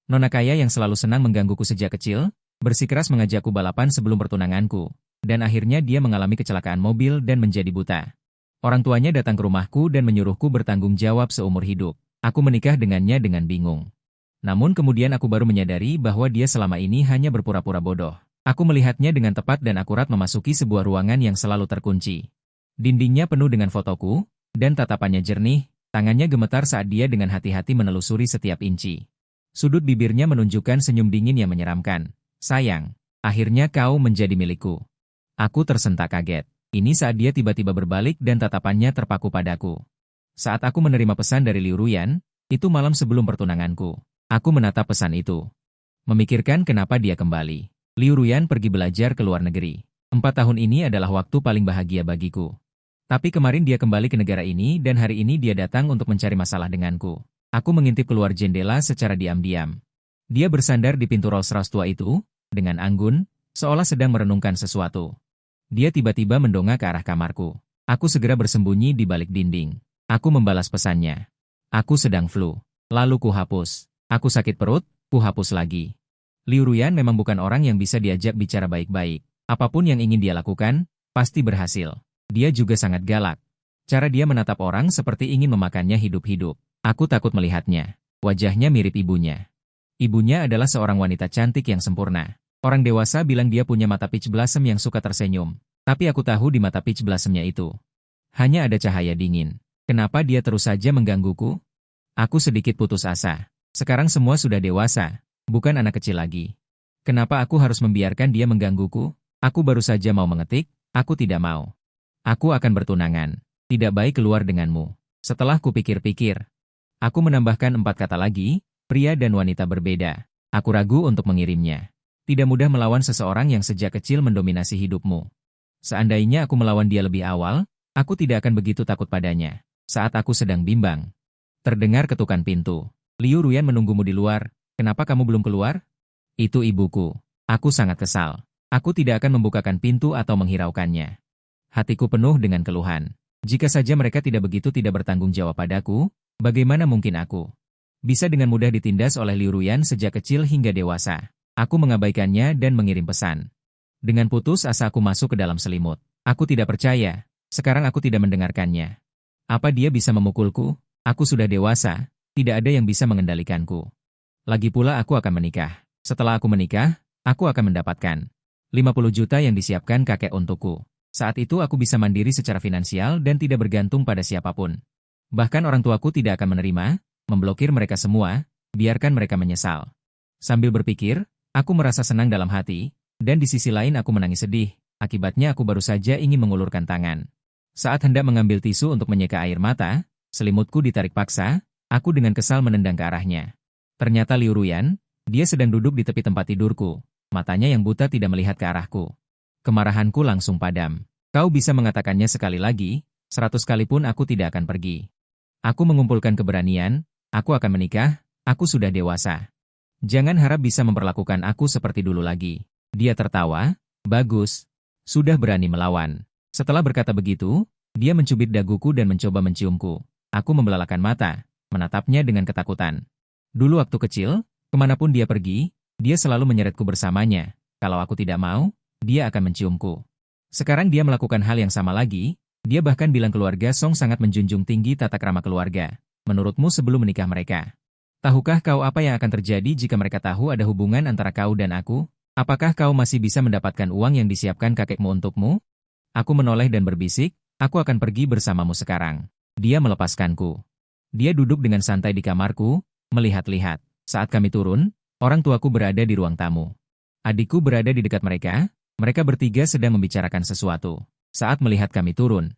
Nona kaya yang selalu senang menggangguku sejak kecil, bersikeras mengajakku balapan sebelum pertunanganku, dan akhirnya dia mengalami kecelakaan mobil dan menjadi buta. Orang tuanya datang ke rumahku dan menyuruhku bertanggung jawab seumur hidup. Aku menikah dengannya dengan bingung. Namun kemudian aku baru menyadari bahwa dia selama ini hanya berpura-pura bodoh. Aku melihatnya dengan tepat dan akurat memasuki sebuah ruangan yang selalu terkunci. Dindingnya penuh dengan fotoku, dan tatapannya jernih, tangannya gemetar saat dia dengan hati-hati menelusuri setiap inci. Sudut bibirnya menunjukkan senyum dingin yang menyeramkan. Sayang, akhirnya kau menjadi milikku. Aku tersentak kaget. Ini saat dia tiba-tiba berbalik dan tatapannya terpaku padaku. Saat aku menerima pesan dari Liu Ruyan, itu malam sebelum pertunanganku. Aku menatap pesan itu. Memikirkan kenapa dia kembali. Liu Ruyan pergi belajar ke luar negeri. 4 tahun ini adalah waktu paling bahagia bagiku. Tapi kemarin dia kembali ke negara ini dan hari ini dia datang untuk mencari masalah denganku. Aku mengintip keluar jendela secara diam-diam. Dia bersandar di pintu Rolls-Royce tua itu, dengan anggun, seolah sedang merenungkan sesuatu. Dia tiba-tiba mendongak ke arah kamarku. Aku segera bersembunyi di balik dinding. Aku membalas pesannya. Aku sedang flu. Lalu ku hapus. Aku sakit perut, ku hapus lagi. Liu Ruyan memang bukan orang yang bisa diajak bicara baik-baik. Apapun yang ingin dia lakukan, pasti berhasil. Dia juga sangat galak. Cara dia menatap orang seperti ingin memakannya hidup-hidup. Aku takut melihatnya. Wajahnya mirip ibunya. Ibunya adalah seorang wanita cantik yang sempurna. Orang dewasa bilang dia punya mata peach blossom yang suka tersenyum. Tapi aku tahu di mata peach blossomnya itu hanya ada cahaya dingin. Kenapa dia terus saja menggangguku? Aku sedikit putus asa. Sekarang semua sudah dewasa, bukan anak kecil lagi. Kenapa aku harus membiarkan dia menggangguku? Aku baru saja mau mengetik, aku tidak mau. Aku akan bertunangan. Tidak baik keluar denganmu. Setelah kupikir-pikir, aku menambahkan 4 kata lagi, pria dan wanita berbeda. Aku ragu untuk mengirimnya. Tidak mudah melawan seseorang yang sejak kecil mendominasi hidupmu. Seandainya aku melawan dia lebih awal, aku tidak akan begitu takut padanya. Saat aku sedang bimbang, terdengar ketukan pintu. Liu Ruyan menunggumu di luar. Kenapa kamu belum keluar? Itu ibuku. Aku sangat kesal. Aku tidak akan membukakan pintu atau menghiraukannya. Hatiku penuh dengan keluhan. Jika saja mereka tidak bertanggung jawab padaku, bagaimana mungkin aku bisa dengan mudah ditindas oleh Liu Ruyan sejak kecil hingga dewasa? Aku mengabaikannya dan mengirim pesan. Dengan putus asa aku masuk ke dalam selimut. Aku tidak percaya. Sekarang aku tidak mendengarkannya. Apa dia bisa memukulku? Aku sudah dewasa. Tidak ada yang bisa mengendalikanku. Lagi pula aku akan menikah. Setelah aku menikah, aku akan mendapatkan 50 juta yang disiapkan kakek untukku. Saat itu aku bisa mandiri secara finansial dan tidak bergantung pada siapapun. Bahkan orang tuaku tidak akan menerima, memblokir mereka semua, biarkan mereka menyesal. Sambil berpikir, aku merasa senang dalam hati, dan di sisi lain aku menangis sedih. Akibatnya aku baru saja ingin mengulurkan tangan. Saat hendak mengambil tisu untuk menyeka air mata, selimutku ditarik paksa, aku dengan kesal menendang ke arahnya. Ternyata Liu Ruyan, dia sedang duduk di tepi tempat tidurku. Matanya yang buta tidak melihat ke arahku. Kemarahanku langsung padam. Kau bisa mengatakannya sekali lagi, 100 kali pun aku tidak akan pergi. Aku mengumpulkan keberanian, aku akan menikah, aku sudah dewasa. Jangan harap bisa memperlakukan aku seperti dulu lagi. Dia tertawa, bagus, sudah berani melawan. Setelah berkata begitu, dia mencubit daguku dan mencoba menciumku. Aku membelalakan mata, menatapnya dengan ketakutan. Dulu waktu kecil, kemanapun dia pergi, dia selalu menyeretku bersamanya. Kalau aku tidak mau, dia akan menciumku. Sekarang dia melakukan hal yang sama lagi, dia bahkan bilang keluarga Song sangat menjunjung tinggi tata krama keluarga. Menurutmu sebelum menikah mereka, tahukah kau apa yang akan terjadi jika mereka tahu ada hubungan antara kau dan aku? Apakah kau masih bisa mendapatkan uang yang disiapkan kakekmu untukmu? Aku menoleh dan berbisik, aku akan pergi bersamamu sekarang. Dia melepaskanku. Dia duduk dengan santai di kamarku, melihat-lihat. Saat kami turun, orang tuaku berada di ruang tamu. Adikku berada di dekat mereka, mereka bertiga sedang membicarakan sesuatu. Saat melihat kami turun,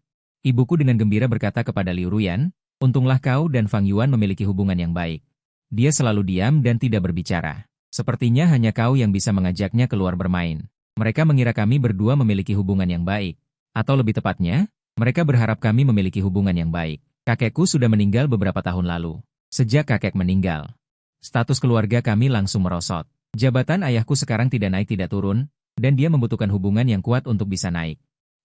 ibuku dengan gembira berkata kepada Liu Ruyan, untunglah kau dan Fang Yuan memiliki hubungan yang baik. Dia selalu diam dan tidak berbicara. Sepertinya hanya kau yang bisa mengajaknya keluar bermain. Mereka mengira kami berdua memiliki hubungan yang baik. Atau lebih tepatnya, mereka berharap kami memiliki hubungan yang baik. Kakekku sudah meninggal beberapa tahun lalu. Sejak kakek meninggal, status keluarga kami langsung merosot. Jabatan ayahku sekarang tidak naik tidak turun, dan dia membutuhkan hubungan yang kuat untuk bisa naik.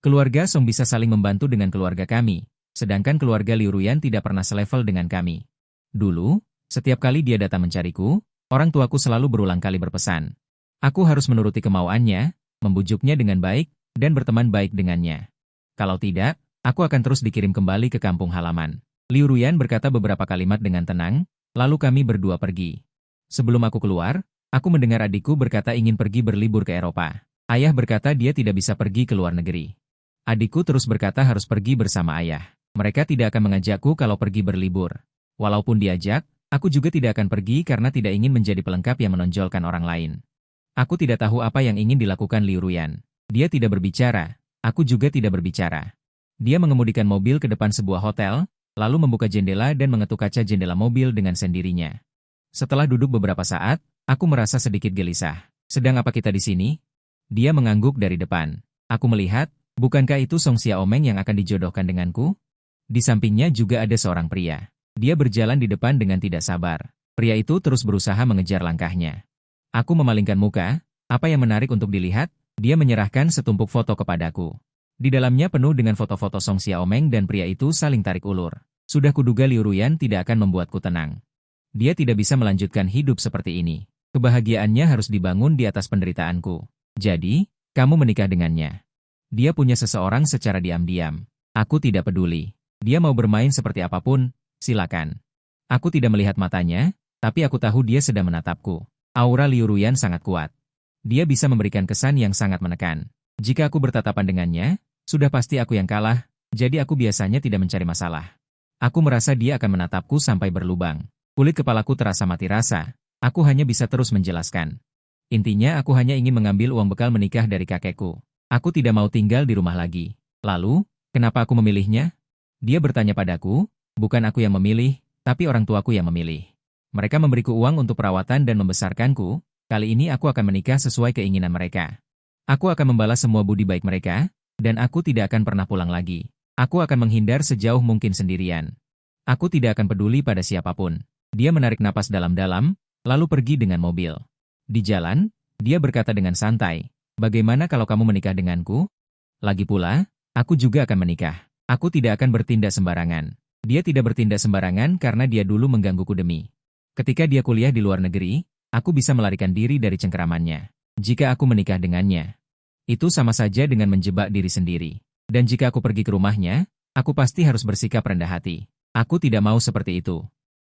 Keluarga Song bisa saling membantu dengan keluarga kami, sedangkan keluarga Liu Ruyan tidak pernah selevel dengan kami. Dulu, setiap kali dia datang mencariku, Orang tuaku selalu berulang kali berpesan. Aku harus menuruti kemauannya, membujuknya dengan baik, dan berteman baik dengannya. Kalau tidak, aku akan terus dikirim kembali ke kampung halaman. Liu Ruyan berkata beberapa kalimat dengan tenang, lalu kami berdua pergi. Sebelum aku keluar, aku mendengar adikku berkata ingin pergi berlibur ke Eropa. Ayah berkata dia tidak bisa pergi ke luar negeri. Adikku terus berkata harus pergi bersama ayah. Mereka tidak akan mengajakku kalau pergi berlibur. Walaupun diajak, aku juga tidak akan pergi karena tidak ingin menjadi pelengkap yang menonjolkan orang lain. Aku tidak tahu apa yang ingin dilakukan Liu Ruyan. Dia tidak berbicara, aku juga tidak berbicara. Dia mengemudikan mobil ke depan sebuah hotel, lalu membuka jendela dan mengetuk kaca jendela mobil dengan sendirinya. Setelah duduk beberapa saat, aku merasa sedikit gelisah. Sedang apa kita di sini? Dia mengangguk dari depan. Aku melihat, bukankah itu Song Xiaomeng yang akan dijodohkan denganku? Di sampingnya juga ada seorang pria. Dia berjalan di depan dengan tidak sabar. Pria itu terus berusaha mengejar langkahnya. Aku memalingkan muka, apa yang menarik untuk dilihat? Dia menyerahkan setumpuk foto kepadaku. Di dalamnya penuh dengan foto-foto Song Xiaomeng dan pria itu saling tarik ulur. Sudah kuduga Liu Ruyan tidak akan membuatku tenang. Dia tidak bisa melanjutkan hidup seperti ini. Kebahagiaannya harus dibangun di atas penderitaanku. Jadi, kamu menikah dengannya. Dia punya seseorang secara diam-diam. Aku tidak peduli. Dia mau bermain seperti apapun, silakan. Aku tidak melihat matanya, tapi aku tahu dia sedang menatapku. Aura Liu Ruyan sangat kuat. Dia bisa memberikan kesan yang sangat menekan. Jika aku bertatapan dengannya, sudah pasti aku yang kalah, jadi aku biasanya tidak mencari masalah. Aku merasa dia akan menatapku sampai berlubang. Kulit kepalaku terasa mati rasa. Aku hanya bisa terus menjelaskan. Intinya aku hanya ingin mengambil uang bekal menikah dari kakekku. Aku tidak mau tinggal di rumah lagi. Lalu, kenapa aku memilihnya? Dia bertanya padaku, bukan aku yang memilih, tapi orang tuaku yang memilih. Mereka memberiku uang untuk perawatan dan membesarkanku, kali ini aku akan menikah sesuai keinginan mereka. Aku akan membalas semua budi baik mereka, dan aku tidak akan pernah pulang lagi. Aku akan menghindar sejauh mungkin sendirian. Aku tidak akan peduli pada siapapun. Dia menarik napas dalam-dalam, lalu pergi dengan mobil. Di jalan, dia berkata dengan santai, bagaimana kalau kamu menikah denganku? Lagi pula, aku juga akan menikah. Aku tidak akan bertindak sembarangan. Dia tidak bertindak sembarangan karena dia dulu menggangguku demi. Ketika dia kuliah di luar negeri, aku bisa melarikan diri dari cengkeramannya. Jika aku menikah dengannya, itu sama saja dengan menjebak diri sendiri. Dan jika aku pergi ke rumahnya, aku pasti harus bersikap rendah hati. Aku tidak mau seperti itu.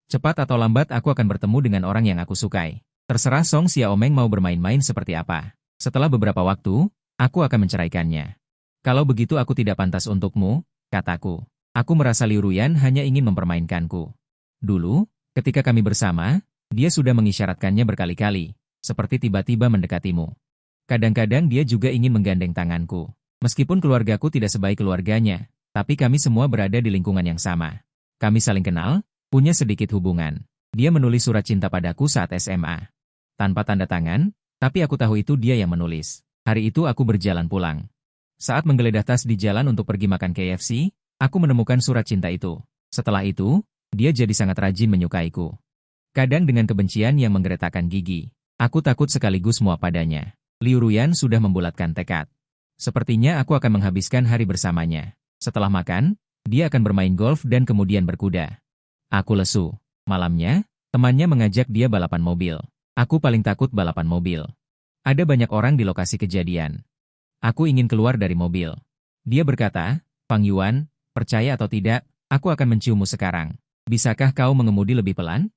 Cepat atau lambat aku akan bertemu dengan orang yang aku sukai. Terserah Song Xiaomeng mau bermain-main seperti apa. Setelah beberapa waktu, aku akan menceraikannya. Kalau begitu aku tidak pantas untukmu, kataku. Aku merasa Liu Ruyan hanya ingin mempermainkanku. Dulu, ketika kami bersama, dia sudah mengisyaratkannya berkali-kali, seperti tiba-tiba mendekatimu. Kadang-kadang dia juga ingin menggandeng tanganku. Meskipun keluargaku tidak sebaik keluarganya, tapi kami semua berada di lingkungan yang sama. Kami saling kenal, punya sedikit hubungan. Dia menulis surat cinta padaku saat SMA. Tanpa tanda tangan, tapi aku tahu itu dia yang menulis. Hari itu aku berjalan pulang. Saat menggeledah tas di jalan untuk pergi makan KFC, aku menemukan surat cinta itu. Setelah itu, dia jadi sangat rajin menyukaiku. Kadang dengan kebencian yang menggeretakkan gigi. Aku takut sekaligus muak padanya. Liu Ruyan sudah membulatkan tekad. Sepertinya aku akan menghabiskan hari bersamanya. Setelah makan, dia akan bermain golf dan kemudian berkuda. Aku lesu. Malamnya, temannya mengajak dia balapan mobil. Aku paling takut balapan mobil. Ada banyak orang di lokasi kejadian. Aku ingin keluar dari mobil. Dia berkata, Pang Yuan, percaya atau tidak, aku akan menciummu sekarang. Bisakah kau mengemudi lebih pelan?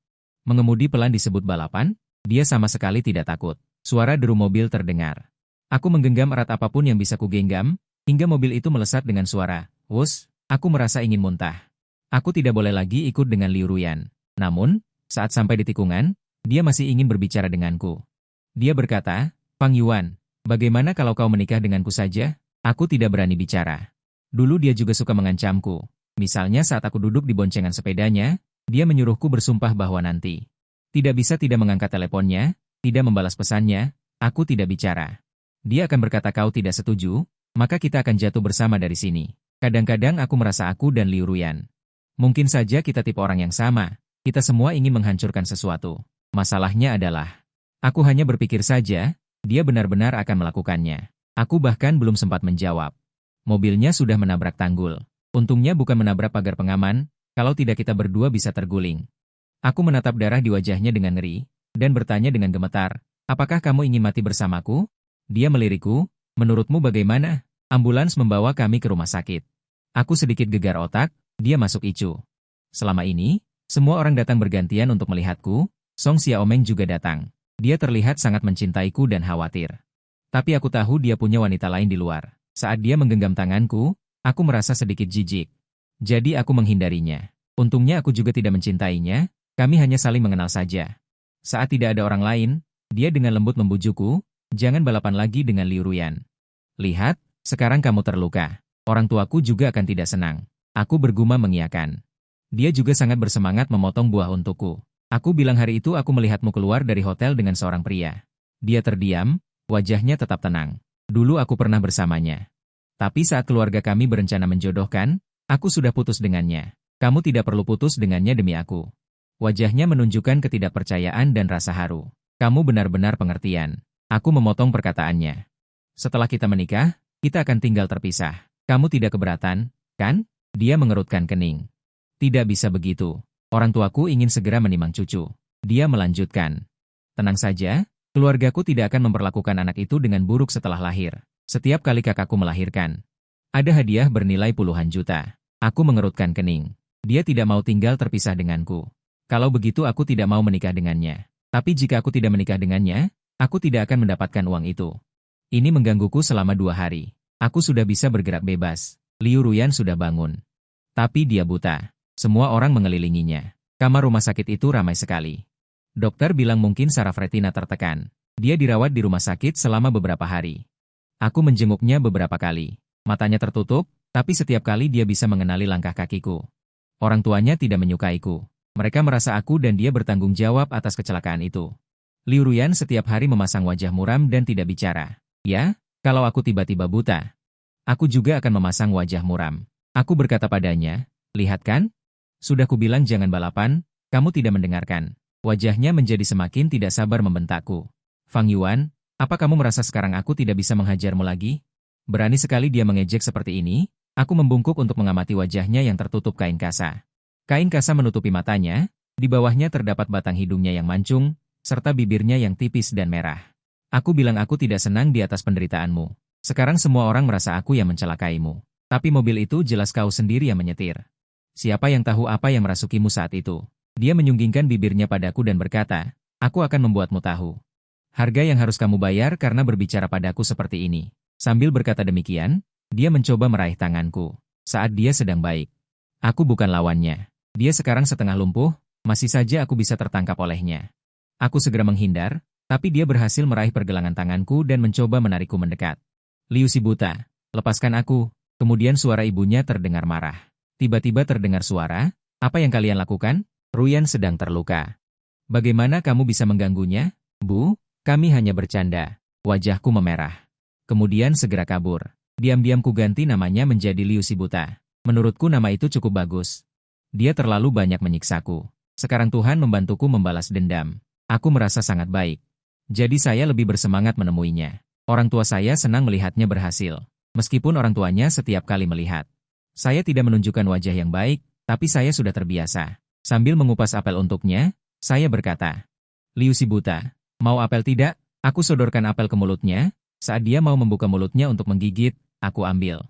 Mengemudi pelan disebut balapan? Dia sama sekali tidak takut. Suara deru mobil terdengar. Aku menggenggam erat apapun yang bisa kugenggam, hingga mobil itu melesat dengan suara. Wus, aku merasa ingin muntah. Aku tidak boleh lagi ikut dengan Liu Ruyan. Namun, saat sampai di tikungan, dia masih ingin berbicara denganku. Dia berkata, Pang Yuan, bagaimana kalau kau menikah denganku saja? Aku tidak berani bicara. Dulu dia juga suka mengancamku. Misalnya saat aku duduk di boncengan sepedanya, dia menyuruhku bersumpah bahwa nanti tidak bisa tidak mengangkat teleponnya, tidak membalas pesannya, aku tidak bicara. Dia akan berkata kau tidak setuju, maka kita akan jatuh bersama dari sini. Kadang-kadang aku merasa aku dan Liu Ruyan. Mungkin saja kita tipe orang yang sama, kita semua ingin menghancurkan sesuatu. Masalahnya adalah, aku hanya berpikir saja, dia benar-benar akan melakukannya. Aku bahkan belum sempat menjawab. Mobilnya sudah menabrak tanggul. Untungnya bukan menabrak pagar pengaman, kalau tidak kita berdua bisa terguling. Aku menatap darah di wajahnya dengan ngeri. dan bertanya dengan gemetar, apakah kamu ingin mati bersamaku? Dia melirikku, menurutmu bagaimana? Ambulans membawa kami ke rumah sakit. Aku sedikit gegar otak, dia masuk ICU. Selama ini, semua orang datang bergantian untuk melihatku, Song Xiaomeng juga datang. Dia terlihat sangat mencintaiku dan khawatir. Tapi aku tahu dia punya wanita lain di luar. Saat dia menggenggam tanganku, aku merasa sedikit jijik. Jadi aku menghindarinya. Untungnya aku juga tidak mencintainya, kami hanya saling mengenal saja. Saat tidak ada orang lain, dia dengan lembut membujukku, jangan balapan lagi dengan Liu Ruyan. Lihat, sekarang kamu terluka. Orang tuaku juga akan tidak senang. Aku bergumam mengiyakan. Dia juga sangat bersemangat memotong buah untukku. Aku bilang hari itu aku melihatmu keluar dari hotel dengan seorang pria. Dia terdiam, wajahnya tetap tenang. Dulu aku pernah bersamanya. Tapi saat keluarga kami berencana menjodohkan, aku sudah putus dengannya. Kamu tidak perlu putus dengannya demi aku. Wajahnya menunjukkan ketidakpercayaan dan rasa haru. Kamu benar-benar pengertian. Aku memotong perkataannya. Setelah kita menikah, kita akan tinggal terpisah. Kamu tidak keberatan, kan? Dia mengerutkan kening. Tidak bisa begitu. Orang tuaku ingin segera menimang cucu. Dia melanjutkan. Tenang saja, keluargaku tidak akan memperlakukan anak itu dengan buruk setelah lahir. Setiap kali kakakku melahirkan, ada hadiah bernilai puluhan juta. Aku mengerutkan kening. Dia tidak mau tinggal terpisah denganku. Kalau begitu aku tidak mau menikah dengannya. Tapi jika aku tidak menikah dengannya, aku tidak akan mendapatkan uang itu. Ini menggangguku selama 2 hari. Aku sudah bisa bergerak bebas. Liu Ruyan sudah bangun. Tapi dia buta. Semua orang mengelilinginya. Kamar rumah sakit itu ramai sekali. Dokter bilang mungkin saraf retina tertekan. Dia dirawat di rumah sakit selama beberapa hari. Aku menjenguknya beberapa kali. Matanya tertutup, tapi setiap kali dia bisa mengenali langkah kakiku. Orang tuanya tidak menyukaiku. Mereka merasa aku dan dia bertanggung jawab atas kecelakaan itu. Liu Ruyan setiap hari memasang wajah muram dan tidak bicara. Ya, kalau aku tiba-tiba buta, aku juga akan memasang wajah muram. Aku berkata padanya, lihat kan? Sudah kubilang jangan balapan, kamu tidak mendengarkan. Wajahnya menjadi semakin tidak sabar membentakku. Fang Yuan, apa kamu merasa sekarang aku tidak bisa menghajarmu lagi? Berani sekali dia mengejek seperti ini, aku membungkuk untuk mengamati wajahnya yang tertutup kain kasa. Kain kasa menutupi matanya, di bawahnya terdapat batang hidungnya yang mancung, serta bibirnya yang tipis dan merah. Aku bilang aku tidak senang di atas penderitaanmu. Sekarang semua orang merasa aku yang mencelakaimu. Tapi mobil itu jelas kau sendiri yang menyetir. Siapa yang tahu apa yang merasukimu saat itu? Dia menyunggingkan bibirnya padaku dan berkata, aku akan membuatmu tahu. Harga yang harus kamu bayar karena berbicara padaku seperti ini. Sambil berkata demikian, dia mencoba meraih tanganku. Saat dia sedang baik. Aku bukan lawannya. Dia sekarang setengah lumpuh, masih saja aku bisa tertangkap olehnya. Aku segera menghindar, tapi dia berhasil meraih pergelangan tanganku dan mencoba menarikku mendekat. Liu si buta, lepaskan aku. Kemudian suara ibunya terdengar marah. Tiba-tiba terdengar suara, apa yang kalian lakukan? Ruyan sedang terluka. Bagaimana kamu bisa mengganggunya? Bu, kami hanya bercanda. Wajahku memerah. Kemudian segera kabur. Diam-diam ku ganti namanya menjadi Liu si buta. Menurutku nama itu cukup bagus. Dia terlalu banyak menyiksaku. Sekarang Tuhan membantuku membalas dendam. Aku merasa sangat baik. Jadi saya lebih bersemangat menemuinya. Orang tua saya senang melihatnya berhasil. Meskipun orang tuanya setiap kali melihat. Saya tidak menunjukkan wajah yang baik, tapi saya sudah terbiasa. Sambil mengupas apel untuknya, saya berkata, Liu si buta, mau apel tidak? Aku sodorkan apel ke mulutnya. Saat dia mau membuka mulutnya untuk menggigit, aku ambil.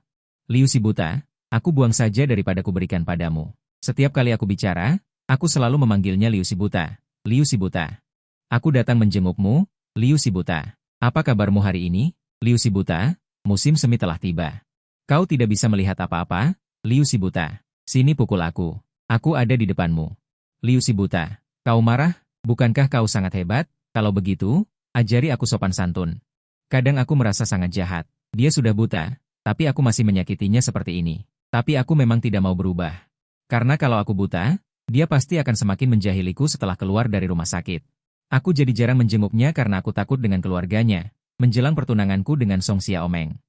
Liu si buta, aku buang saja daripada kuberikan padamu. Setiap kali aku bicara, aku selalu memanggilnya Liu si buta. Liu si buta. Aku datang menjengukmu, Liu si buta. Apa kabarmu hari ini? Liu si buta, musim semi telah tiba. Kau tidak bisa melihat apa-apa, Liu si buta. Sini pukul aku. Aku ada di depanmu. Liu si buta. Kau marah? Bukankah kau sangat hebat? Kalau begitu, ajari aku sopan santun. Kadang aku merasa sangat jahat. Dia sudah buta, tapi aku masih menyakitinya seperti ini. Tapi aku memang tidak mau berubah. Karena kalau aku buta, dia pasti akan semakin menjahiliku setelah keluar dari rumah sakit. Aku jadi jarang menjenguknya karena aku takut dengan keluarganya. Menjelang pertunanganku dengan Song Xiaomeng.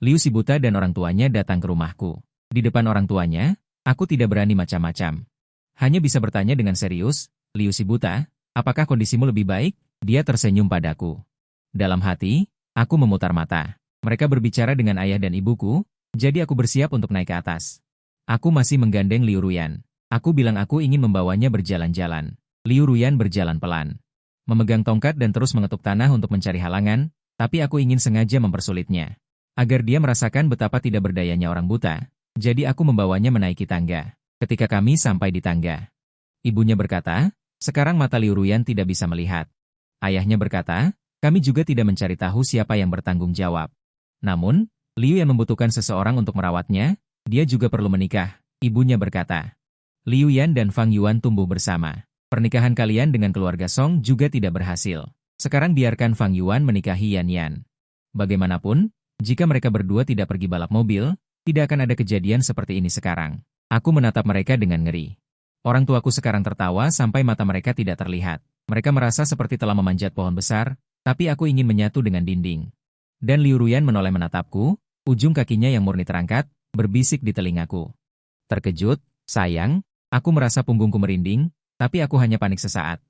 Liu si buta dan orang tuanya datang ke rumahku. Di depan orang tuanya, aku tidak berani macam-macam. Hanya bisa bertanya dengan serius, Liu si buta, apakah kondisimu lebih baik? Dia tersenyum padaku. Dalam hati, aku memutar mata. Mereka berbicara dengan ayah dan ibuku, jadi aku bersiap untuk naik ke atas. Aku masih menggandeng Liu Ruyan. Aku bilang aku ingin membawanya berjalan-jalan. Liu Ruyan berjalan pelan. memegang tongkat dan terus mengetuk tanah untuk mencari halangan, tapi aku ingin sengaja mempersulitnya. Agar dia merasakan betapa tidak berdayanya orang buta, jadi aku membawanya menaiki tangga. Ketika kami sampai di tangga, ibunya berkata, sekarang mata Liu Ruyan tidak bisa melihat. Ayahnya berkata, kami juga tidak mencari tahu siapa yang bertanggung jawab. Namun, Liu yang membutuhkan seseorang untuk merawatnya, dia juga perlu menikah, ibunya berkata. Liu Yan dan Fang Yuan tumbuh bersama. Pernikahan kalian dengan keluarga Song juga tidak berhasil. Sekarang biarkan Fang Yuan menikahi Yan Yan. Bagaimanapun, jika mereka berdua tidak pergi balap mobil, tidak akan ada kejadian seperti ini sekarang. Aku menatap mereka dengan ngeri. Orang tuaku sekarang tertawa sampai mata mereka tidak terlihat. Mereka merasa seperti telah memanjat pohon besar, tapi aku ingin menyatu dengan dinding. Dan Liu Ruyan menoleh menatapku, ujung kakinya yang murni terangkat, berbisik di telingaku. Terkejut, sayang, aku merasa punggungku merinding, tapi aku hanya panik sesaat.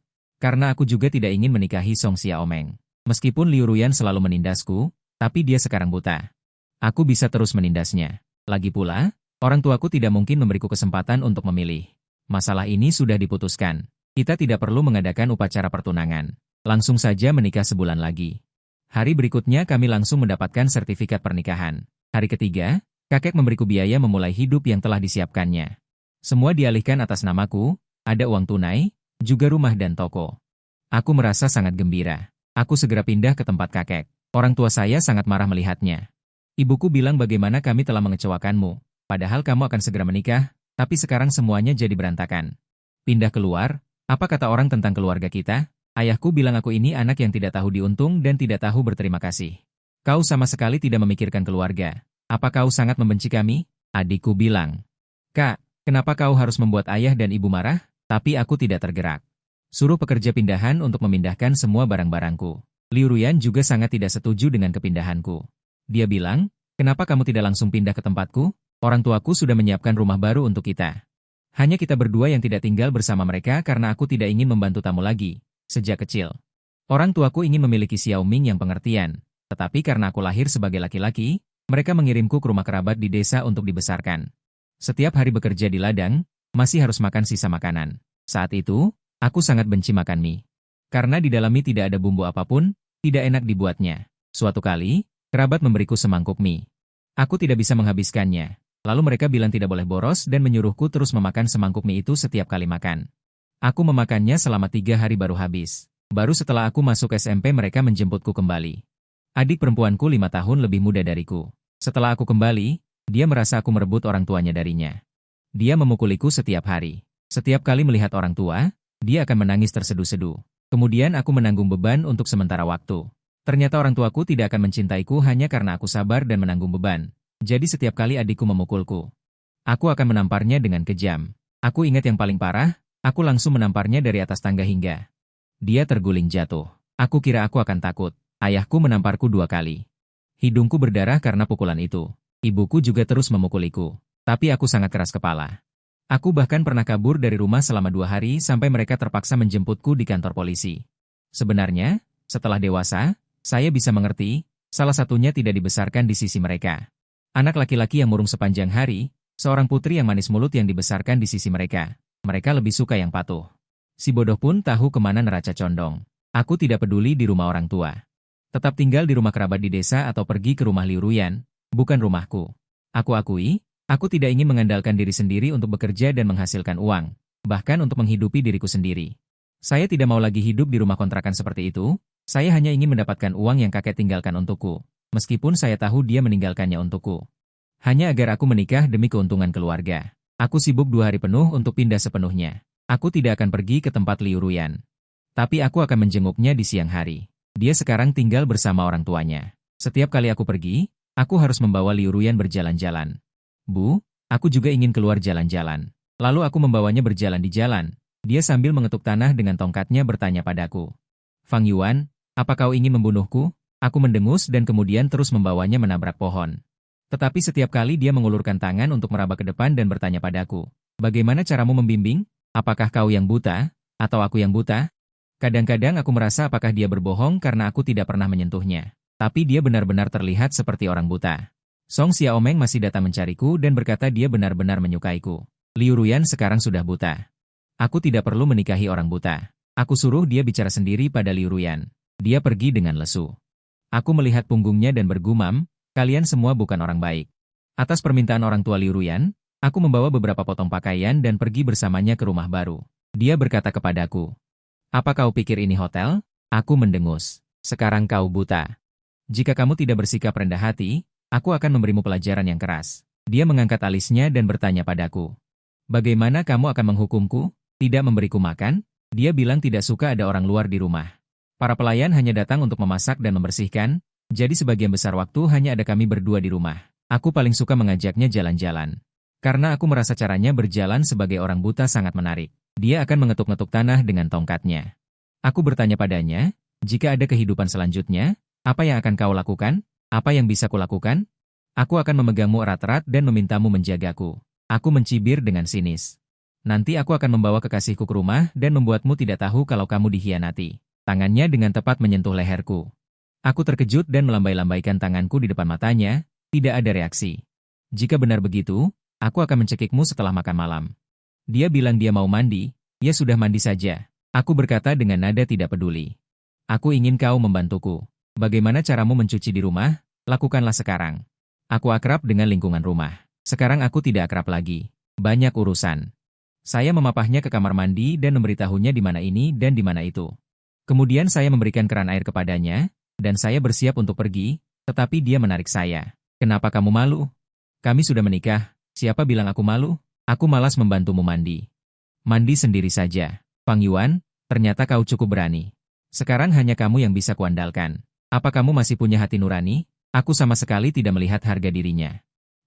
Karena aku juga tidak ingin menikahi Song Xiaomeng. Meskipun Liu Ruyan selalu menindasku, tapi dia sekarang buta. Aku bisa terus menindasnya. Lagi pula, orang tuaku tidak mungkin memberiku kesempatan untuk memilih. Masalah ini sudah diputuskan. Kita tidak perlu mengadakan upacara pertunangan. Langsung saja menikah sebulan lagi. Hari berikutnya kami langsung mendapatkan sertifikat pernikahan. Hari ketiga, kakek memberiku biaya memulai hidup yang telah disiapkannya. Semua dialihkan atas namaku, ada uang tunai, juga rumah dan toko. Aku merasa sangat gembira. Aku segera pindah ke tempat kakek. Orang tua saya sangat marah melihatnya. Ibuku bilang bagaimana kami telah mengecewakanmu. Padahal kamu akan segera menikah, tapi sekarang semuanya jadi berantakan. Pindah keluar, apa kata orang tentang keluarga kita? Ayahku bilang aku ini anak yang tidak tahu diuntung dan tidak tahu berterima kasih. Kau sama sekali tidak memikirkan keluarga. Apa kau sangat membenci kami? Adikku bilang. Kak, kenapa kau harus membuat ayah dan ibu marah? Tapi aku tidak tergerak. Suruh pekerja pindahan untuk memindahkan semua barang-barangku. Liu Ruyan juga sangat tidak setuju dengan kepindahanku. Dia bilang, kenapa kamu tidak langsung pindah ke tempatku? Orang tuaku sudah menyiapkan rumah baru untuk kita. Hanya kita berdua yang tidak tinggal bersama mereka karena aku tidak ingin membantu tamu lagi. Sejak kecil, orang tuaku ingin memiliki Xiaoming yang pengertian. Tetapi karena aku lahir sebagai laki-laki, mereka mengirimku ke rumah kerabat di desa untuk dibesarkan. Setiap hari bekerja di ladang, masih harus makan sisa makanan. Saat itu, aku sangat benci makan mie. Karena di dalam mie tidak ada bumbu apapun, tidak enak dibuatnya. Suatu kali, kerabat memberiku semangkuk mie. Aku tidak bisa menghabiskannya. Lalu mereka bilang tidak boleh boros dan menyuruhku terus memakan semangkuk mie itu setiap kali makan. Aku memakannya selama 3 hari baru habis. Baru setelah aku masuk SMP mereka menjemputku kembali. Adik perempuanku 5 tahun lebih muda dariku. Setelah aku kembali, dia merasa aku merebut orang tuanya darinya. Dia memukuliku setiap hari. Setiap kali melihat orang tua, dia akan menangis terseduh-seduh. Kemudian aku menanggung beban untuk sementara waktu. Ternyata orang tuaku tidak akan mencintaiku hanya karena aku sabar dan menanggung beban. Jadi setiap kali adikku memukulku, aku akan menamparnya dengan kejam. Aku ingat yang paling parah, aku langsung menamparnya dari atas tangga hingga dia terguling jatuh. Aku kira aku akan takut. Ayahku menamparku 2 kali. Hidungku berdarah karena pukulan itu. Ibuku juga terus memukuliku. Tapi aku sangat keras kepala. Aku bahkan pernah kabur dari rumah selama 2 hari sampai mereka terpaksa menjemputku di kantor polisi. Sebenarnya, setelah dewasa, saya bisa mengerti, salah satunya tidak dibesarkan di sisi mereka. Anak laki-laki yang murung sepanjang hari, seorang putri yang manis mulut yang dibesarkan di sisi mereka. Mereka lebih suka yang patuh. Si bodoh pun tahu kemana neraca condong. Aku tidak peduli di rumah orang tua. Tetap tinggal di rumah kerabat di desa atau pergi ke rumah Liu Ruyan, bukan rumahku. Aku akui, aku tidak ingin mengandalkan diri sendiri untuk bekerja dan menghasilkan uang, bahkan untuk menghidupi diriku sendiri. Saya tidak mau lagi hidup di rumah kontrakan seperti itu, saya hanya ingin mendapatkan uang yang kakek tinggalkan untukku. Meskipun saya tahu dia meninggalkannya untukku. Hanya agar aku menikah demi keuntungan keluarga. Aku sibuk 2 hari penuh untuk pindah sepenuhnya. Aku tidak akan pergi ke tempat Liu Ruyan. Tapi aku akan menjenguknya di siang hari. Dia sekarang tinggal bersama orang tuanya. Setiap kali aku pergi, aku harus membawa Liu Ruyan berjalan-jalan. Bu, aku juga ingin keluar jalan-jalan. Lalu aku membawanya berjalan di jalan. Dia sambil mengetuk tanah dengan tongkatnya bertanya padaku. Fang Yuan, apa kau ingin membunuhku? Aku mendengus dan kemudian terus membawanya menabrak pohon. Tetapi setiap kali dia mengulurkan tangan untuk meraba ke depan dan bertanya padaku, bagaimana caramu membimbing? Apakah kau yang buta? Atau aku yang buta? Kadang-kadang aku merasa apakah dia berbohong karena aku tidak pernah menyentuhnya. Tapi dia benar-benar terlihat seperti orang buta. Song Xiaomeng masih datang mencariku dan berkata dia benar-benar menyukaiku. Liu Ruyan sekarang sudah buta. Aku tidak perlu menikahi orang buta. Aku suruh dia bicara sendiri pada Liu Ruyan. Dia pergi dengan lesu. Aku melihat punggungnya dan bergumam, kalian semua bukan orang baik. Atas permintaan orang tua Liu Ruyan, aku membawa beberapa potong pakaian dan pergi bersamanya ke rumah baru. Dia berkata kepadaku, "Apa kau pikir ini hotel?" Aku mendengus. "Sekarang kau buta. Jika kamu tidak bersikap rendah hati, aku akan memberimu pelajaran yang keras." Dia mengangkat alisnya dan bertanya padaku, "Bagaimana kamu akan menghukumku? Tidak memberiku makan?" Dia bilang tidak suka ada orang luar di rumah. Para pelayan hanya datang untuk memasak dan membersihkan, jadi sebagian besar waktu hanya ada kami berdua di rumah. Aku paling suka mengajaknya jalan-jalan. Karena aku merasa caranya berjalan sebagai orang buta sangat menarik. Dia akan mengetuk-ngetuk tanah dengan tongkatnya. Aku bertanya padanya, jika ada kehidupan selanjutnya, apa yang akan kau lakukan? Apa yang bisa kulakukan? Aku akan memegangmu erat-erat dan memintamu menjagaku. Aku mencibir dengan sinis. Nanti aku akan membawa kekasihku ke rumah dan membuatmu tidak tahu kalau kamu dikhianati. Tangannya dengan tepat menyentuh leherku. Aku terkejut dan melambai-lambaikan tanganku di depan matanya, tidak ada reaksi. Jika benar begitu, aku akan mencekikmu setelah makan malam. Dia bilang dia mau mandi, ya sudah mandi saja. Aku berkata dengan nada tidak peduli. Aku ingin kau membantuku. Bagaimana caramu mencuci di rumah? Lakukanlah sekarang. Aku akrab dengan lingkungan rumah. Sekarang aku tidak akrab lagi. Banyak urusan. Saya memapahnya ke kamar mandi dan memberitahunya di mana ini dan di mana itu. Kemudian saya memberikan keran air kepadanya, dan saya bersiap untuk pergi, tetapi dia menarik saya. "Kenapa kamu malu? Kami sudah menikah, siapa bilang aku malu? Aku malas membantumu mandi. Mandi sendiri saja. Fang Yuan, ternyata kau cukup berani. Sekarang hanya kamu yang bisa kuandalkan. Apa kamu masih punya hati nurani?" Aku sama sekali tidak melihat harga dirinya.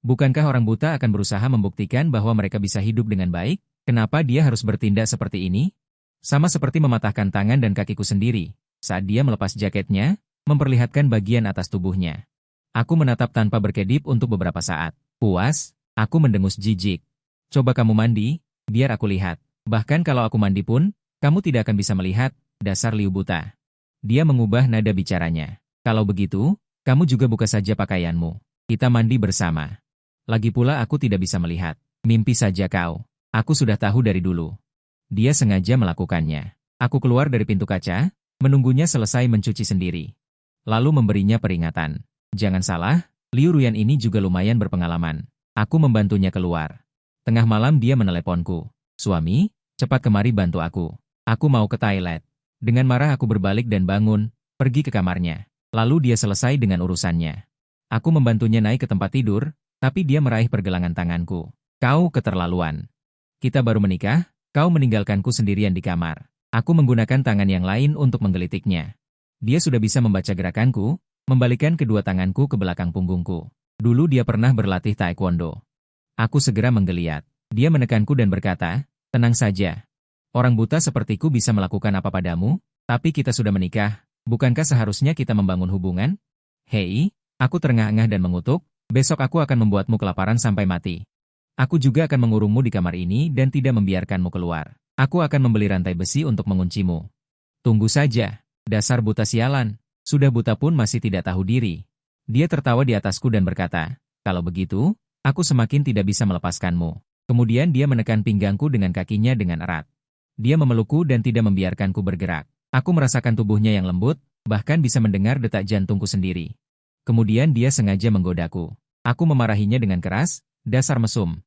Bukankah orang buta akan berusaha membuktikan bahwa mereka bisa hidup dengan baik? Kenapa dia harus bertindak seperti ini? Sama seperti mematahkan tangan dan kakiku sendiri, saat dia melepas jaketnya, memperlihatkan bagian atas tubuhnya. Aku menatap tanpa berkedip untuk beberapa saat. Puas, aku mendengus jijik. "Coba kamu mandi, biar aku lihat. Bahkan kalau aku mandi pun, kamu tidak akan bisa melihat, dasar Liu buta." Dia mengubah nada bicaranya. "Kalau begitu, kamu juga buka saja pakaianmu. Kita mandi bersama. Lagi pula aku tidak bisa melihat. Mimpi saja kau. Aku sudah tahu dari dulu." Dia sengaja melakukannya. Aku keluar dari pintu kaca, menunggunya selesai mencuci sendiri. Lalu memberinya peringatan. Jangan salah, Liu Ruyan ini juga lumayan berpengalaman. Aku membantunya keluar. Tengah malam dia meneleponku. "Suami, cepat kemari bantu aku. Aku mau ke toilet." Dengan marah aku berbalik dan bangun, pergi ke kamarnya. Lalu dia selesai dengan urusannya. Aku membantunya naik ke tempat tidur, tapi dia meraih pergelangan tanganku. "Kau keterlaluan. Kita baru menikah, kau meninggalkanku sendirian di kamar." Aku menggunakan tangan yang lain untuk menggelitiknya. Dia sudah bisa membaca gerakanku, membalikkan kedua tanganku ke belakang punggungku. Dulu dia pernah berlatih taekwondo. Aku segera menggeliat. Dia menekanku dan berkata, "Tenang saja. Orang buta sepertiku bisa melakukan apa padamu, tapi kita sudah menikah, bukankah seharusnya kita membangun hubungan?" "Hei," aku terengah-engah dan mengutuk, "besok aku akan membuatmu kelaparan sampai mati. Aku juga akan mengurungmu di kamar ini dan tidak membiarkanmu keluar. Aku akan membeli rantai besi untuk menguncimu. Tunggu saja, dasar buta sialan." Sudah buta pun masih tidak tahu diri. Dia tertawa di atasku dan berkata, "Kalau begitu, aku semakin tidak bisa melepaskanmu." Kemudian dia menekan pinggangku dengan kakinya dengan erat. Dia memelukku dan tidak membiarkanku bergerak. Aku merasakan tubuhnya yang lembut, bahkan bisa mendengar detak jantungku sendiri. Kemudian dia sengaja menggodaku. Aku memarahinya dengan keras, "Dasar mesum.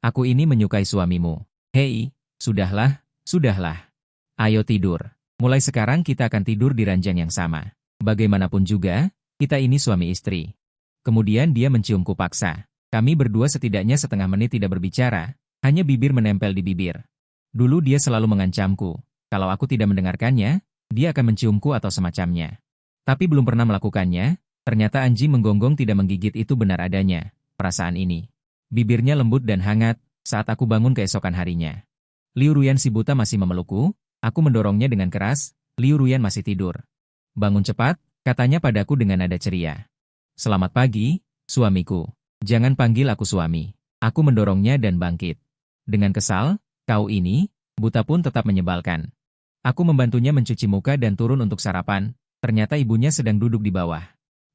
Aku ini menyukai suamimu. Hei, sudahlah, sudahlah. Ayo tidur. Mulai sekarang kita akan tidur di ranjang yang sama. Bagaimanapun juga, kita ini suami istri." Kemudian dia menciumku paksa. Kami berdua setidaknya setengah menit tidak berbicara, hanya bibir menempel di bibir. Dulu dia selalu mengancamku. Kalau aku tidak mendengarkannya, dia akan menciumku atau semacamnya. Tapi belum pernah melakukannya, ternyata anjing menggonggong tidak menggigit itu benar adanya, perasaan ini. Bibirnya lembut dan hangat, saat aku bangun keesokan harinya. Liu Ruyan si buta masih memelukku, aku mendorongnya dengan keras, Liu Ruyan masih tidur. "Bangun cepat," katanya padaku dengan nada ceria. "Selamat pagi, suamiku. Jangan panggil aku suami." Aku mendorongnya dan bangkit. Dengan kesal, "Kau ini, buta pun tetap menyebalkan." Aku membantunya mencuci muka dan turun untuk sarapan, ternyata ibunya sedang duduk di bawah.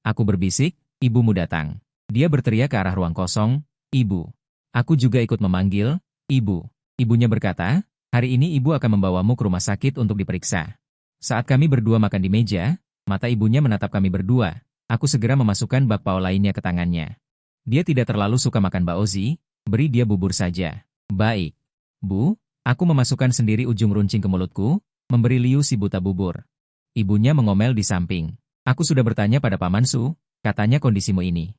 Aku berbisik, "Ibumu datang." Dia berteriak ke arah ruang kosong, "Ibu." Aku juga ikut memanggil, "Ibu." Ibunya berkata, Hari ini ibu akan membawamu ke rumah sakit untuk diperiksa. Saat kami berdua makan di meja, mata ibunya menatap kami berdua. Aku segera memasukkan bakpao lainnya ke tangannya. Dia tidak terlalu suka makan baozi, beri dia bubur saja. Baik. Bu, aku memasukkan sendiri ujung runcing ke mulutku, memberi Liu si buta bubur. Ibunya mengomel di samping. Aku sudah bertanya pada Paman Su, katanya kondisimu ini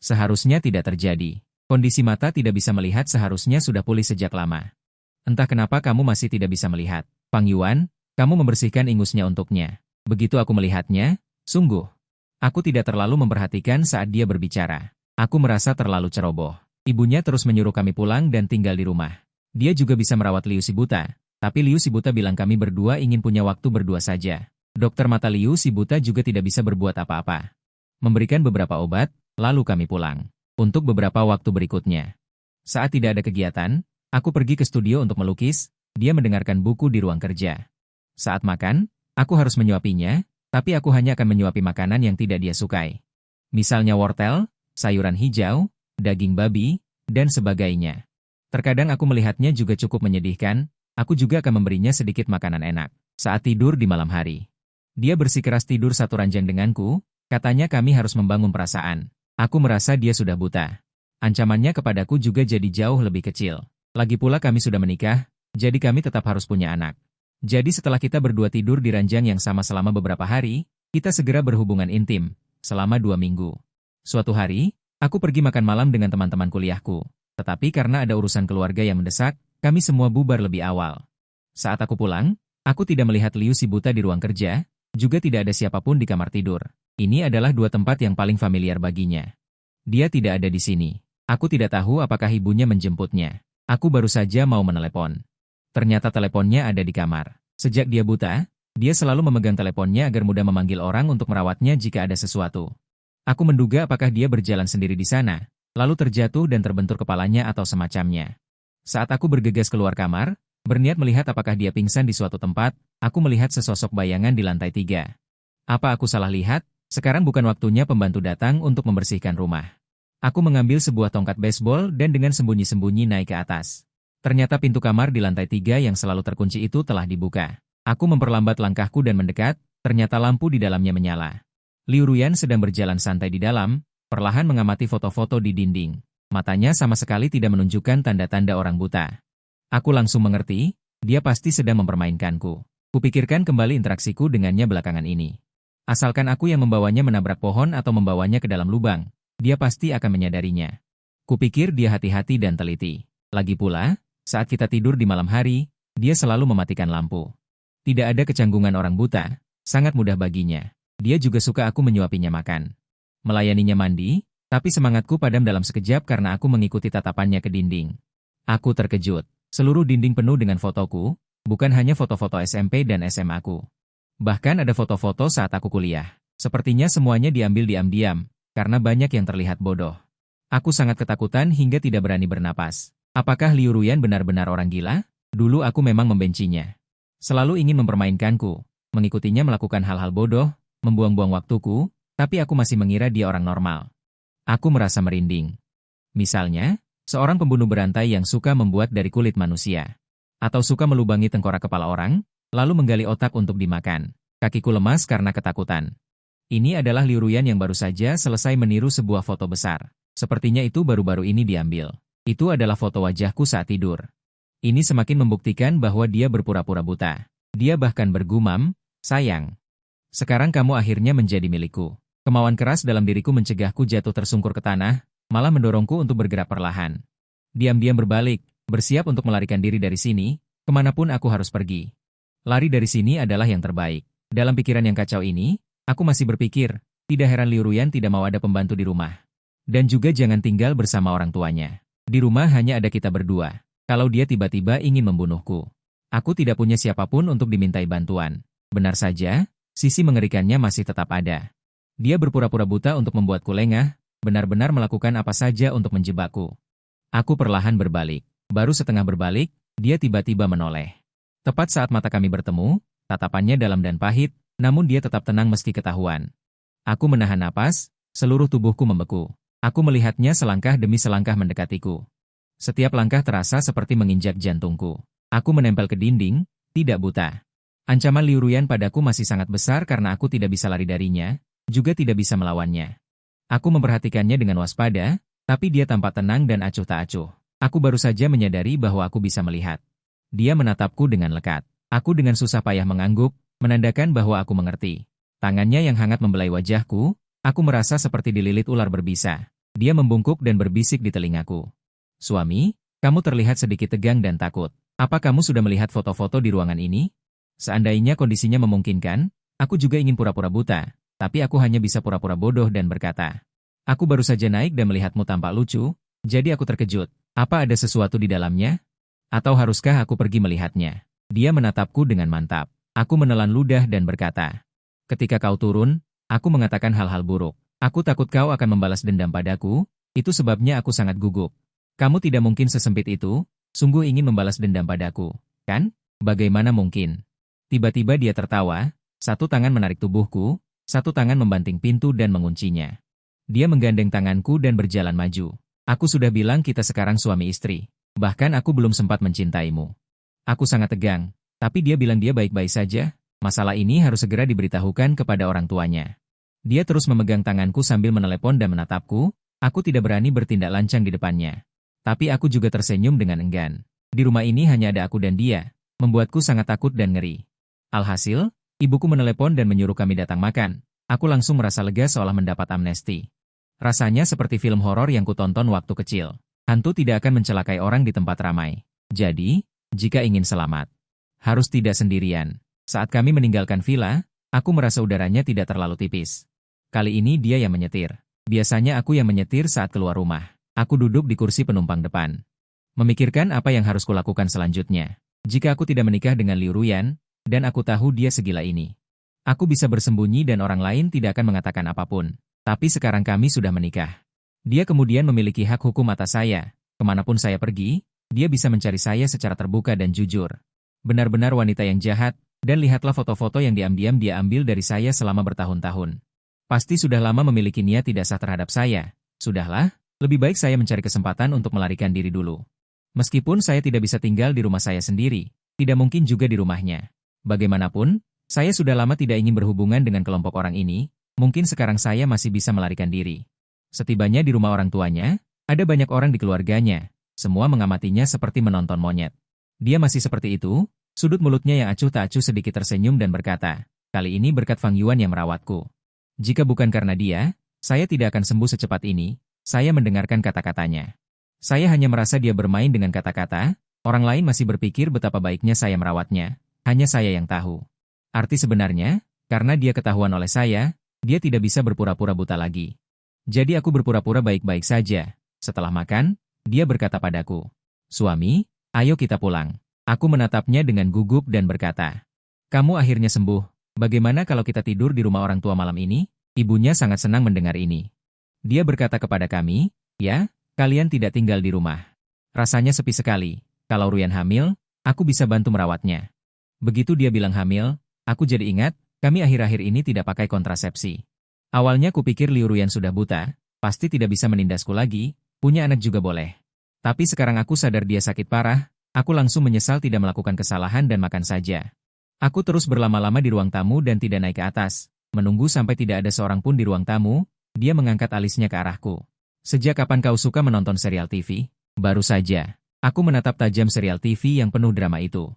seharusnya tidak terjadi. Kondisi mata tidak bisa melihat seharusnya sudah pulih sejak lama. Entah kenapa kamu masih tidak bisa melihat. Pang Yuan, kamu membersihkan ingusnya untuknya. Begitu aku melihatnya, sungguh. Aku tidak terlalu memperhatikan saat dia berbicara. Aku merasa terlalu ceroboh. Ibunya terus menyuruh kami pulang dan tinggal di rumah. Dia juga bisa merawat Liu si buta, tapi Liu si buta bilang kami berdua ingin punya waktu berdua saja. Dokter mata Liu si buta juga tidak bisa berbuat apa-apa. Memberikan beberapa obat, lalu kami pulang. Untuk beberapa waktu berikutnya. Saat tidak ada kegiatan, aku pergi ke studio untuk melukis, dia mendengarkan buku di ruang kerja. Saat makan, aku harus menyuapinya, tapi aku hanya akan menyuapi makanan yang tidak dia sukai. Misalnya wortel, sayuran hijau, daging babi, dan sebagainya. Terkadang aku melihatnya juga cukup menyedihkan, aku juga akan memberinya sedikit makanan enak. Saat tidur di malam hari. Dia bersikeras tidur satu ranjang denganku, katanya kami harus membangun perasaan. Aku merasa dia sudah buta. Ancamannya kepadaku juga jadi jauh lebih kecil. Lagi pula kami sudah menikah, jadi kami tetap harus punya anak. Jadi setelah kita berdua tidur di ranjang yang sama selama beberapa hari, kita segera berhubungan intim, selama 2 minggu. Suatu hari, aku pergi makan malam dengan teman-teman kuliahku. Tetapi karena ada urusan keluarga yang mendesak, kami semua bubar lebih awal. Saat aku pulang, aku tidak melihat Liu si buta di ruang kerja, juga tidak ada siapapun di kamar tidur. Ini adalah 2 tempat yang paling familiar baginya. Dia tidak ada di sini. Aku tidak tahu apakah ibunya menjemputnya. Aku baru saja mau menelepon. Ternyata teleponnya ada di kamar. Sejak dia buta, dia selalu memegang teleponnya agar mudah memanggil orang untuk merawatnya jika ada sesuatu. Aku menduga apakah dia berjalan sendiri di sana, lalu terjatuh dan terbentur kepalanya atau semacamnya. Saat aku bergegas keluar kamar, berniat melihat apakah dia pingsan di suatu tempat, aku melihat sesosok bayangan di lantai 3. Apa aku salah lihat? Sekarang bukan waktunya pembantu datang untuk membersihkan rumah. Aku mengambil sebuah tongkat baseball dan dengan sembunyi-sembunyi naik ke atas. Ternyata pintu kamar di lantai 3 yang selalu terkunci itu telah dibuka. Aku memperlambat langkahku dan mendekat, ternyata lampu di dalamnya menyala. Liu Ruyan sedang berjalan santai di dalam, perlahan mengamati foto-foto di dinding. Matanya sama sekali tidak menunjukkan tanda-tanda orang buta. Aku langsung mengerti, dia pasti sedang mempermainkanku. Kupikirkan kembali interaksiku dengannya belakangan ini. Asalkan aku yang membawanya menabrak pohon atau membawanya ke dalam lubang, dia pasti akan menyadarinya. Kupikir dia hati-hati dan teliti. Lagi pula, saat kita tidur di malam hari, dia selalu mematikan lampu. Tidak ada kecanggungan orang buta, sangat mudah baginya. Dia juga suka aku menyuapinya makan. Melayaninya mandi, tapi semangatku padam dalam sekejap karena aku mengikuti tatapannya ke dinding. Aku terkejut. Seluruh dinding penuh dengan fotoku, bukan hanya foto-foto SMP dan SMA aku. Bahkan ada foto-foto saat aku kuliah. Sepertinya semuanya diambil diam-diam, karena banyak yang terlihat bodoh. Aku sangat ketakutan hingga tidak berani bernapas. Apakah Liu Ruyan benar-benar orang gila? Dulu aku memang membencinya. Selalu ingin mempermainkanku, mengikutinya melakukan hal-hal bodoh, membuang-buang waktuku, tapi aku masih mengira dia orang normal. Aku merasa merinding. Misalnya, seorang pembunuh berantai yang suka membuat dari kulit manusia. Atau suka melubangi tengkorak kepala orang, lalu menggali otak untuk dimakan. Kakiku lemas karena ketakutan. Ini adalah Liu Ruyan yang baru saja selesai meniru sebuah foto besar. Sepertinya itu baru-baru ini diambil. Itu adalah foto wajahku saat tidur. Ini semakin membuktikan bahwa dia berpura-pura buta. Dia bahkan bergumam, "Sayang, sekarang kamu akhirnya menjadi milikku." Kemauan keras dalam diriku mencegahku jatuh tersungkur ke tanah, malah mendorongku untuk bergerak perlahan. Diam-diam berbalik, bersiap untuk melarikan diri dari sini, kemanapun aku harus pergi. Lari dari sini adalah yang terbaik. Dalam pikiran yang kacau ini, aku masih berpikir, tidak heran Liu Ruyan tidak mau ada pembantu di rumah. Dan juga jangan tinggal bersama orang tuanya. Di rumah hanya ada kita berdua. Kalau dia tiba-tiba ingin membunuhku, aku tidak punya siapapun untuk dimintai bantuan. Benar saja, sisi mengerikannya masih tetap ada. Dia berpura-pura buta untuk membuatku lengah, benar-benar melakukan apa saja untuk menjebakku. Aku perlahan berbalik. Baru setengah berbalik, dia tiba-tiba menoleh. Tepat saat mata kami bertemu, tatapannya dalam dan pahit, namun dia tetap tenang meski ketahuan. Aku menahan napas, seluruh tubuhku membeku. Aku melihatnya selangkah demi selangkah mendekatiku. Setiap langkah terasa seperti menginjak jantungku. Aku menempel ke dinding, tidak buta. Ancaman Liu Ruyan padaku masih sangat besar karena aku tidak bisa lari darinya, juga tidak bisa melawannya. Aku memperhatikannya dengan waspada, tapi dia tampak tenang dan acuh tak acuh. Aku baru saja menyadari bahwa aku bisa melihat. Dia menatapku dengan lekat. Aku dengan susah payah mengangguk, menandakan bahwa aku mengerti. Tangannya yang hangat membelai wajahku, aku merasa seperti dililit ular berbisa. Dia membungkuk dan berbisik di telingaku. Suami, kamu terlihat sedikit tegang dan takut. Apa kamu sudah melihat foto-foto di ruangan ini? Seandainya kondisinya memungkinkan, aku juga ingin pura-pura buta. Tapi aku hanya bisa pura-pura bodoh dan berkata, aku baru saja naik dan melihatmu tampak lucu, jadi aku terkejut. Apa ada sesuatu di dalamnya? Atau haruskah aku pergi melihatnya? Dia menatapku dengan mantap. Aku menelan ludah dan berkata, ketika kau turun, aku mengatakan hal-hal buruk. Aku takut kau akan membalas dendam padaku, itu sebabnya aku sangat gugup. Kamu tidak mungkin sesempit itu, sungguh ingin membalas dendam padaku, kan? Bagaimana mungkin? Tiba-tiba dia tertawa, satu tangan menarik tubuhku, satu tangan membanting pintu dan menguncinya. Dia menggandeng tanganku dan berjalan maju. Aku sudah bilang kita sekarang suami istri. Bahkan aku belum sempat mencintaimu. Aku sangat tegang, tapi dia bilang dia baik-baik saja. Masalah ini harus segera diberitahukan kepada orang tuanya. Dia terus memegang tanganku sambil menelepon dan menatapku. Aku tidak berani bertindak lancang di depannya. Tapi aku juga tersenyum dengan enggan. Di rumah ini hanya ada aku dan dia, membuatku sangat takut dan ngeri. Alhasil, ibuku menelepon dan menyuruh kami datang makan. Aku langsung merasa lega seolah mendapat amnesti. Rasanya seperti film horor yang kutonton waktu kecil. Hantu tidak akan mencelakai orang di tempat ramai. Jadi, jika ingin selamat, harus tidak sendirian. Saat kami meninggalkan villa, aku merasa udaranya tidak terlalu tipis. Kali ini dia yang menyetir. Biasanya aku yang menyetir saat keluar rumah. Aku duduk di kursi penumpang depan. Memikirkan apa yang harus kulakukan selanjutnya. Jika aku tidak menikah dengan Liu Ruyan, dan aku tahu dia segila ini. Aku bisa bersembunyi dan orang lain tidak akan mengatakan apapun. Tapi sekarang kami sudah menikah. Dia kemudian memiliki hak hukum atas saya. Kemanapun saya pergi, dia bisa mencari saya secara terbuka dan jujur. Benar-benar wanita yang jahat, dan lihatlah foto-foto yang diam-diam dia ambil dari saya selama bertahun-tahun. Pasti sudah lama memiliki niat tidak sah terhadap saya. Sudahlah, lebih baik saya mencari kesempatan untuk melarikan diri dulu. Meskipun saya tidak bisa tinggal di rumah saya sendiri, tidak mungkin juga di rumahnya. Bagaimanapun, saya sudah lama tidak ingin berhubungan dengan kelompok orang ini, mungkin sekarang saya masih bisa melarikan diri. Setibanya di rumah orang tuanya, ada banyak orang di keluarganya, semua mengamatinya seperti menonton monyet. Dia masih seperti itu, sudut mulutnya yang acuh tak acuh sedikit tersenyum dan berkata, kali ini berkat Fang Yuan yang merawatku. Jika bukan karena dia, saya tidak akan sembuh secepat ini. Saya mendengarkan kata-katanya. Saya hanya merasa dia bermain dengan kata-kata, orang lain masih berpikir betapa baiknya saya merawatnya. Hanya saya yang tahu. Arti sebenarnya, karena dia ketahuan oleh saya, dia tidak bisa berpura-pura buta lagi. Jadi aku berpura-pura baik-baik saja. Setelah makan, dia berkata padaku, suami, ayo kita pulang. Aku menatapnya dengan gugup dan berkata, kamu akhirnya sembuh. Bagaimana kalau kita tidur di rumah orang tua malam ini? Ibunya sangat senang mendengar ini. Dia berkata kepada kami, ya, kalian tidak tinggal di rumah. Rasanya sepi sekali. Kalau Ruyan hamil, aku bisa bantu merawatnya. Begitu dia bilang hamil, aku jadi ingat, kami akhir-akhir ini tidak pakai kontrasepsi. Awalnya kupikir Liu Ruyan sudah buta, pasti tidak bisa menindasku lagi, punya anak juga boleh. Tapi sekarang aku sadar dia sakit parah, aku langsung menyesal tidak melakukan kesalahan dan makan saja. Aku terus berlama-lama di ruang tamu dan tidak naik ke atas, menunggu sampai tidak ada seorang pun di ruang tamu, dia mengangkat alisnya ke arahku. Sejak kapan kau suka menonton serial TV? Baru saja. Aku menatap tajam serial TV yang penuh drama itu.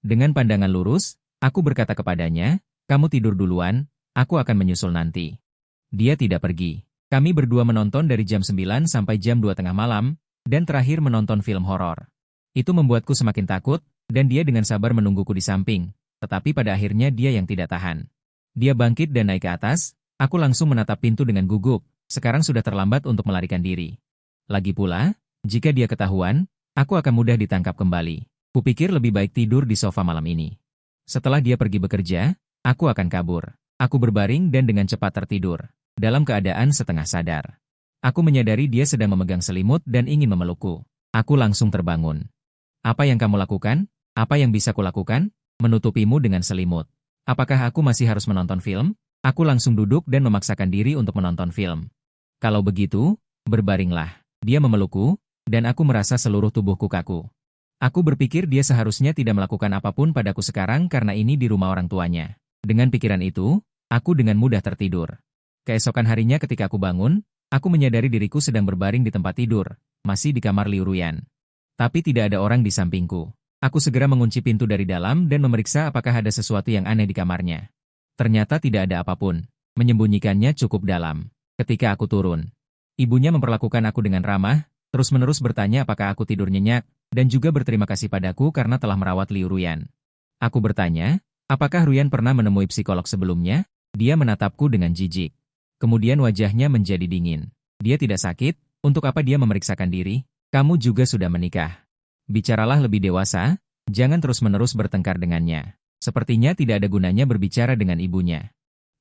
Dengan pandangan lurus, aku berkata kepadanya, kamu tidur duluan, aku akan menyusul nanti. Dia tidak pergi. Kami berdua menonton dari jam 9 sampai jam 2 tengah malam, dan terakhir menonton film horor. Itu membuatku semakin takut, dan dia dengan sabar menungguku di samping, tetapi pada akhirnya dia yang tidak tahan. Dia bangkit dan naik ke atas, aku langsung menatap pintu dengan gugup, sekarang sudah terlambat untuk melarikan diri. Lagi pula, jika dia ketahuan, aku akan mudah ditangkap kembali. Kupikir lebih baik tidur di sofa malam ini. Setelah dia pergi bekerja, aku akan kabur. Aku berbaring dan dengan cepat tertidur, dalam keadaan setengah sadar. Aku menyadari dia sedang memegang selimut dan ingin memelukku. Aku langsung terbangun. Apa yang kamu lakukan? Apa yang bisa kulakukan? Menutupimu dengan selimut. Apakah aku masih harus menonton film? Aku langsung duduk dan memaksakan diri untuk menonton film. Kalau begitu, berbaringlah. Dia memelukku, dan aku merasa seluruh tubuhku kaku. Aku berpikir dia seharusnya tidak melakukan apapun padaku sekarang karena ini di rumah orang tuanya. Dengan pikiran itu, aku dengan mudah tertidur. Keesokan harinya ketika aku bangun, aku menyadari diriku sedang berbaring di tempat tidur, masih di kamar Liu Ruyan. Tapi tidak ada orang di sampingku. Aku segera mengunci pintu dari dalam dan memeriksa apakah ada sesuatu yang aneh di kamarnya. Ternyata tidak ada apapun. Menyembunyikannya cukup dalam. Ketika aku turun, ibunya memperlakukan aku dengan ramah, terus-menerus bertanya apakah aku tidur nyenyak, dan juga berterima kasih padaku karena telah merawat Liu Ruyan. Aku bertanya, apakah Ruyan pernah menemui psikolog sebelumnya? Dia menatapku dengan jijik. Kemudian wajahnya menjadi dingin. Dia tidak sakit, untuk apa dia memeriksakan diri? Kamu juga sudah menikah. Bicaralah lebih dewasa, jangan terus-menerus bertengkar dengannya. Sepertinya tidak ada gunanya berbicara dengan ibunya.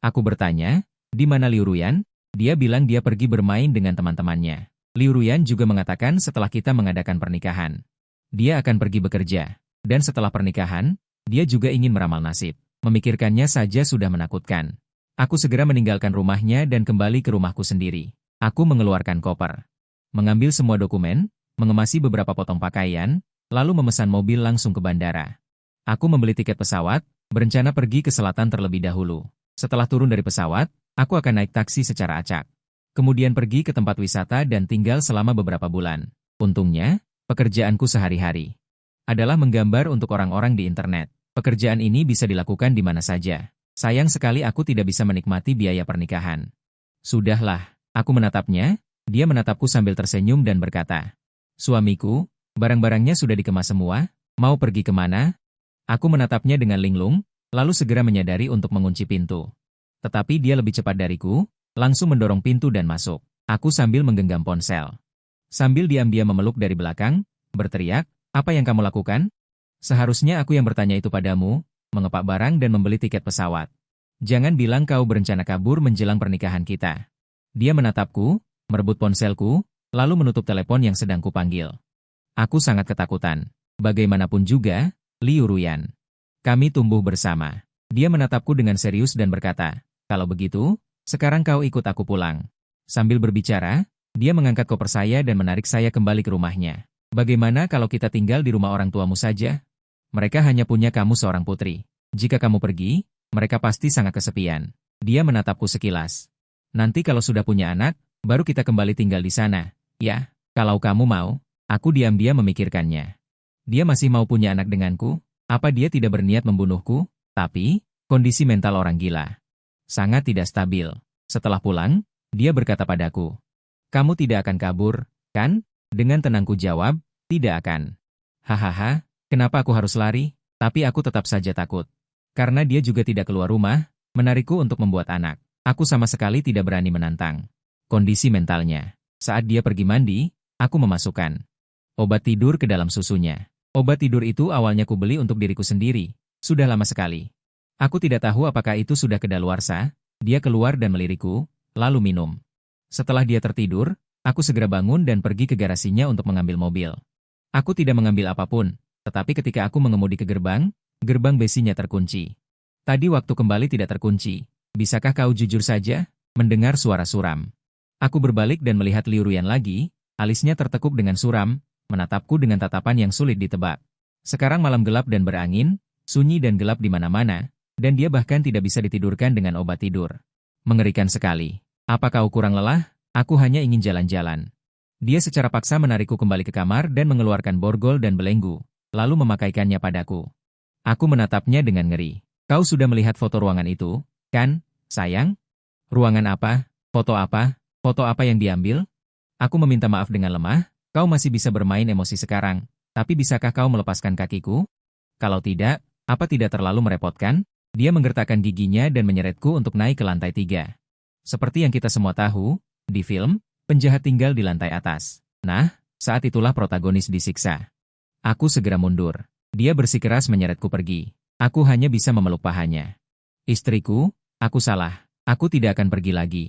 Aku bertanya, di mana Liu Ruyan? Dia bilang dia pergi bermain dengan teman-temannya. Liu Ruyan juga mengatakan setelah kita mengadakan pernikahan, dia akan pergi bekerja. Dan setelah pernikahan, dia juga ingin meramal nasib. Memikirkannya saja sudah menakutkan. Aku segera meninggalkan rumahnya dan kembali ke rumahku sendiri. Aku mengeluarkan koper, mengambil semua dokumen, mengemasi beberapa potong pakaian, lalu memesan mobil langsung ke bandara. Aku membeli tiket pesawat, berencana pergi ke selatan terlebih dahulu. Setelah turun dari pesawat, aku akan naik taksi secara acak. Kemudian pergi ke tempat wisata dan tinggal selama beberapa bulan. Untungnya, pekerjaanku sehari-hari adalah menggambar untuk orang-orang di internet. Pekerjaan ini bisa dilakukan di mana saja. Sayang sekali aku tidak bisa menikmati biaya pernikahan. Sudahlah, aku menatapnya, dia menatapku sambil tersenyum dan berkata, "Suamiku, barang-barangnya sudah dikemas semua, mau pergi kemana?" Aku menatapnya dengan linglung, lalu segera menyadari untuk mengunci pintu. Tetapi dia lebih cepat dariku, langsung mendorong pintu dan masuk. Aku sambil menggenggam ponsel. Sambil diam-diam memeluk dari belakang, berteriak, "Apa yang kamu lakukan? Seharusnya aku yang bertanya itu padamu, mengepak barang dan membeli tiket pesawat. Jangan bilang kau berencana kabur menjelang pernikahan kita." Dia menatapku, merebut ponselku, lalu menutup telepon yang sedang kupanggil. Aku sangat ketakutan. Bagaimanapun juga, Liu Ruyan. Kami tumbuh bersama. Dia menatapku dengan serius dan berkata, "Kalau begitu, sekarang kau ikut aku pulang." Sambil berbicara, dia mengangkat koper saya dan menarik saya kembali ke rumahnya. "Bagaimana kalau kita tinggal di rumah orang tuamu saja? Mereka hanya punya kamu seorang putri. Jika kamu pergi, mereka pasti sangat kesepian." Dia menatapku sekilas. "Nanti kalau sudah punya anak, baru kita kembali tinggal di sana. Ya, kalau kamu mau." Aku diam-diam memikirkannya. Dia masih mau punya anak denganku? Apa dia tidak berniat membunuhku? Tapi, kondisi mental orang gila sangat tidak stabil. Setelah pulang, dia berkata padaku, "Kamu tidak akan kabur, kan?" Dengan tenang ku jawab, "Tidak akan." "Hahaha, kenapa aku harus lari?" Tapi aku tetap saja takut. Karena dia juga tidak keluar rumah, menarikku untuk membuat anak. Aku sama sekali tidak berani menantang kondisi mentalnya. Saat dia pergi mandi, aku memasukkan obat tidur ke dalam susunya. Obat tidur itu awalnya kubeli untuk diriku sendiri. Sudah lama sekali. Aku tidak tahu apakah itu sudah kedaluarsa. Dia keluar dan melirikku, lalu minum. Setelah dia tertidur, aku segera bangun dan pergi ke garasinya untuk mengambil mobil. Aku tidak mengambil apapun, tetapi ketika aku mengemudi ke gerbang, gerbang besinya terkunci. Tadi waktu kembali tidak terkunci. "Bisakah kau jujur saja?" Mendengar suara suram. Aku berbalik dan melihat Liu Ruyan lagi, alisnya tertekuk dengan suram, menatapku dengan tatapan yang sulit ditebak. Sekarang malam gelap dan berangin, sunyi dan gelap di mana-mana, dan dia bahkan tidak bisa ditidurkan dengan obat tidur. Mengerikan sekali. "Apa kau kurang lelah? Aku hanya ingin jalan-jalan." Dia secara paksa menarikku kembali ke kamar dan mengeluarkan borgol dan belenggu, lalu memakaikannya padaku. Aku menatapnya dengan ngeri. "Kau sudah melihat foto ruangan itu, kan, sayang?" "Ruangan apa? Foto apa? Foto apa yang diambil?" Aku meminta maaf dengan lemah. "Kau masih bisa bermain emosi sekarang, tapi bisakah kau melepaskan kakiku? Kalau tidak, apa tidak terlalu merepotkan?" Dia menggertakkan giginya dan menyeretku untuk naik ke lantai 3. Seperti yang kita semua tahu, di film, penjahat tinggal di lantai atas. Nah, saat itulah protagonis disiksa. Aku segera mundur. Dia bersikeras menyeretku pergi. Aku hanya bisa memeluk pahanya. "Istriku, aku salah. Aku tidak akan pergi lagi.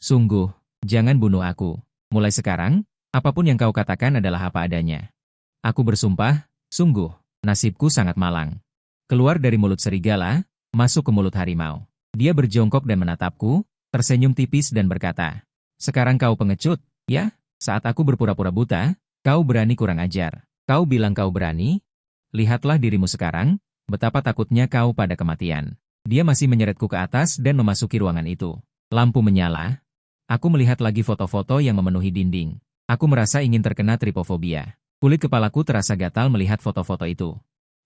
Sungguh, jangan bunuh aku. Mulai sekarang, apapun yang kau katakan adalah apa adanya." Aku bersumpah, sungguh, nasibku sangat malang. Keluar dari mulut serigala, masuk ke mulut harimau. Dia berjongkok dan menatapku, tersenyum tipis dan berkata, "Sekarang kau pengecut, ya? Saat aku berpura-pura buta, kau berani kurang ajar." Kau bilang kau berani? Lihatlah dirimu sekarang, betapa takutnya kau pada kematian. Dia masih menyeretku ke atas dan memasuki ruangan itu. Lampu menyala. Aku melihat lagi foto-foto yang memenuhi dinding. Aku merasa ingin terkena tripofobia. Kulit kepalaku terasa gatal melihat foto-foto itu.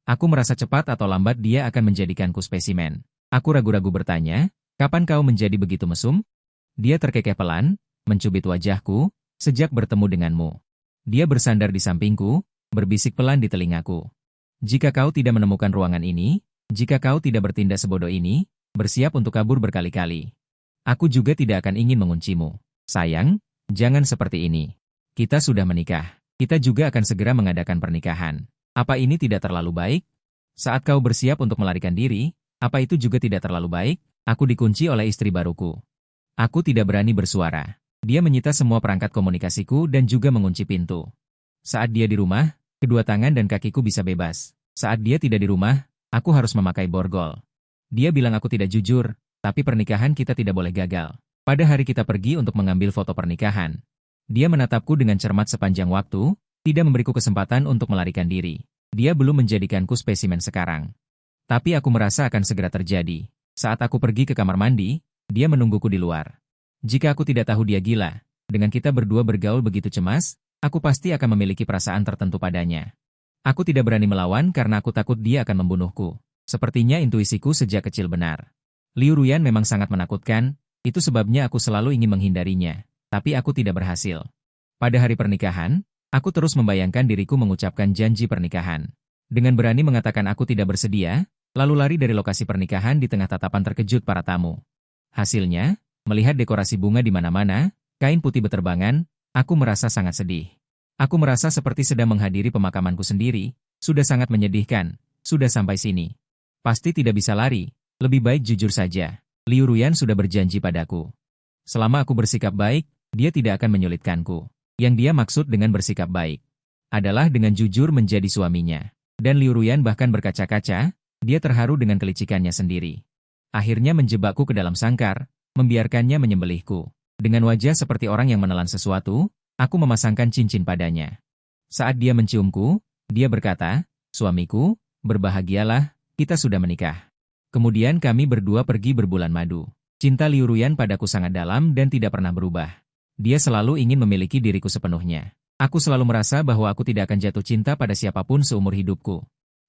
Aku merasa cepat atau lambat dia akan menjadikanku spesimen. Aku ragu-ragu bertanya, kapan kau menjadi begitu mesum? Dia terkekeh pelan, mencubit wajahku, sejak bertemu denganmu. Dia bersandar di sampingku, berbisik pelan di telingaku. Jika kau tidak menemukan ruangan ini, jika kau tidak bertindak sebodoh ini, bersiap untuk kabur berkali-kali. Aku juga tidak akan ingin menguncimu. Sayang, jangan seperti ini. Kita sudah menikah. Kita juga akan segera mengadakan pernikahan. Apa ini tidak terlalu baik? Saat kau bersiap untuk melarikan diri, apa itu juga tidak terlalu baik? Aku dikunci oleh istri baruku. Aku tidak berani bersuara. Dia menyita semua perangkat komunikasiku dan juga mengunci pintu. Saat dia di rumah, kedua tangan dan kakiku bisa bebas. Saat dia tidak di rumah, aku harus memakai borgol. Dia bilang aku tidak jujur, tapi pernikahan kita tidak boleh gagal. Pada hari kita pergi untuk mengambil foto pernikahan, dia menatapku dengan cermat sepanjang waktu, tidak memberiku kesempatan untuk melarikan diri. Dia belum menjadikanku spesimen sekarang. Tapi aku merasa akan segera terjadi. Saat aku pergi ke kamar mandi, dia menungguku di luar. Jika aku tidak tahu dia gila, dengan kita berdua bergaul begitu cemas, aku pasti akan memiliki perasaan tertentu padanya. Aku tidak berani melawan karena aku takut dia akan membunuhku. Sepertinya intuisiku sejak kecil benar. Liu Ruyan memang sangat menakutkan, itu sebabnya aku selalu ingin menghindarinya. Tapi aku tidak berhasil. Pada hari pernikahan, aku terus membayangkan diriku mengucapkan janji pernikahan. Dengan berani mengatakan aku tidak bersedia, lalu lari dari lokasi pernikahan di tengah tatapan terkejut para tamu. Hasilnya, melihat dekorasi bunga di mana-mana, kain putih beterbangan, aku merasa sangat sedih. Aku merasa seperti sedang menghadiri pemakamanku sendiri, sudah sangat menyedihkan, sudah sampai sini. Pasti tidak bisa lari, lebih baik jujur saja. Liu Ruyan sudah berjanji padaku. Selama aku bersikap baik, dia tidak akan menyulitkanku. Yang dia maksud dengan bersikap baik adalah dengan jujur menjadi suaminya. Dan Liu Ruyan bahkan berkaca-kaca, dia terharu dengan kelicikannya sendiri. Akhirnya menjebakku ke dalam sangkar, membiarkannya menyembelihku. Dengan wajah seperti orang yang menelan sesuatu, aku memasangkan cincin padanya. Saat dia menciumku, dia berkata, "Suamiku, berbahagialah, kita sudah menikah." Kemudian kami berdua pergi berbulan madu. Cinta Liu Ruyan padaku sangat dalam dan tidak pernah berubah. Dia selalu ingin memiliki diriku sepenuhnya. Aku selalu merasa bahwa aku tidak akan jatuh cinta pada siapapun seumur hidupku.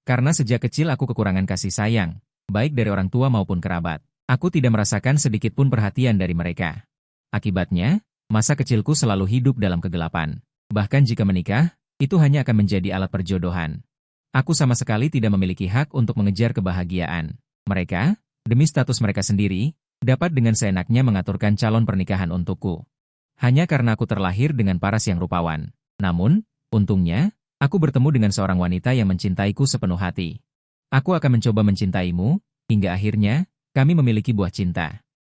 Karena sejak kecil aku kekurangan kasih sayang, baik dari orang tua maupun kerabat. Aku tidak merasakan sedikit pun perhatian dari mereka. Akibatnya, masa kecilku selalu hidup dalam kegelapan. Bahkan jika menikah, itu hanya akan menjadi alat perjodohan. Aku sama sekali tidak memiliki hak untuk mengejar kebahagiaan. Mereka, demi status mereka sendiri, dapat dengan seenaknya mengaturkan calon pernikahan untukku. Hanya karena aku terlahir dengan paras yang rupawan. Namun, untungnya, aku bertemu dengan seorang wanita yang mencintaiku sepenuh hati. Aku akan mencoba mencintaimu, hingga akhirnya, kami memiliki buah cinta.